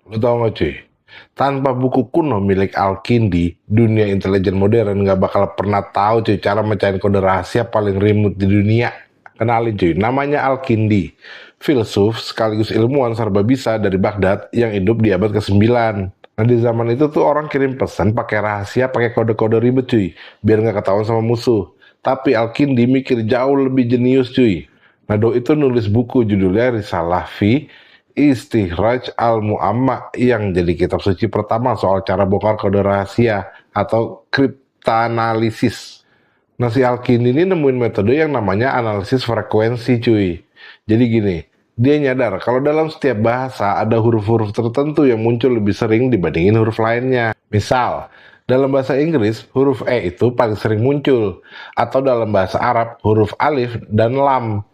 Lu tau gak cuy? Tanpa buku kuno milik Al-Kindi, dunia intelijen modern nggak bakal pernah tahu cuy cara mecahin kode rahasia paling remote di dunia. Kenalin cuy, namanya Al-Kindi, filsuf sekaligus ilmuwan serba bisa dari Baghdad yang hidup di abad ke-9. Nah di zaman itu tuh orang kirim pesan pakai rahasia, pakai kode-kode ribet cuy, biar nggak ketahuan sama musuh. Tapi Al-Kindi mikir jauh lebih jenius cuy. Nah do itu nulis buku judulnya Risalah fi Istikhraj al-Mu'amma yang jadi kitab suci pertama soal cara bongkar kode rahasia atau kriptanalisis. Nah si Alkin ini nemuin metode yang namanya analisis frekuensi cuy. Jadi gini, dia nyadar kalau dalam setiap bahasa ada huruf-huruf tertentu yang muncul lebih sering dibandingin huruf lainnya. Misal, dalam bahasa Inggris huruf E itu paling sering muncul, atau dalam bahasa Arab huruf alif dan lam.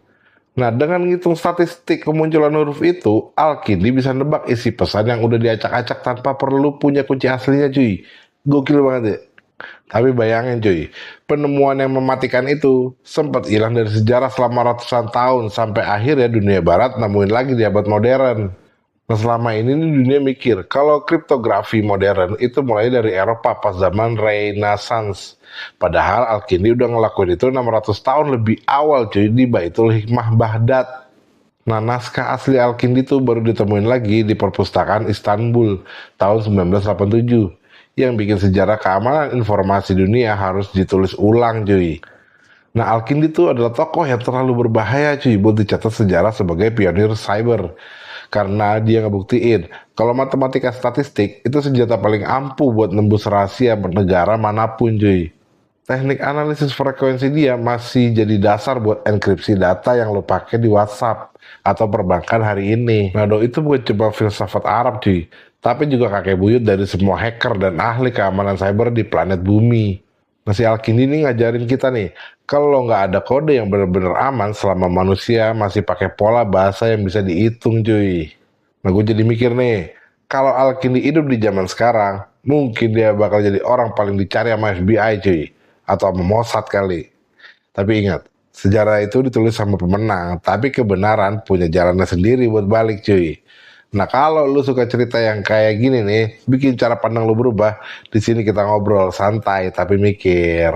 Nah, dengan ngitung statistik kemunculan huruf itu, Alkindi bisa nebak isi pesan yang udah diacak-acak tanpa perlu punya kunci aslinya cuy. Gokil banget ya. Tapi bayangin cuy, penemuan yang mematikan itu sempat hilang dari sejarah selama ratusan tahun sampai akhirnya dunia barat nemuin lagi di abad modern. Nah selama ini nih dunia mikir kalau kriptografi modern itu mulai dari Eropa pas zaman Renaissance. Padahal Al-Kindi udah ngelakuin itu 600 tahun lebih awal cuy di Baitul Hikmah Baghdad. Nah naskah asli Al-Kindi itu baru ditemuin lagi di perpustakaan Istanbul tahun 1987. Yang bikin sejarah keamanan informasi dunia harus ditulis ulang cuy. Nah, Al-Kindi itu adalah tokoh yang terlalu berbahaya cuy buat dicatat sejarah sebagai pionir cyber. Karena dia ngebuktiin kalau matematika statistik itu senjata paling ampuh buat nembus rahasia negara manapun cuy. Teknik analisis frekuensi dia masih jadi dasar buat enkripsi data yang lo pakai di WhatsApp atau perbankan hari ini. Nah, itu bukan cuma filsafat Arab cuy, tapi juga kakek buyut dari semua hacker dan ahli keamanan cyber di planet bumi. Nah, si Alkindi ini ngajarin kita nih, kalau nggak ada kode yang benar-benar aman selama manusia masih pakai pola bahasa yang bisa dihitung cuy. Nah, gue jadi mikir nih, kalau Alkindi hidup di zaman sekarang, mungkin dia bakal jadi orang paling dicari sama FBI cuy, atau sama Mossad kali. Tapi ingat, sejarah itu ditulis sama pemenang, tapi kebenaran punya jalannya sendiri buat balik cuy. Nah kalau lu suka cerita yang kayak gini nih, bikin cara pandang lu berubah, di sini kita ngobrol santai tapi mikir.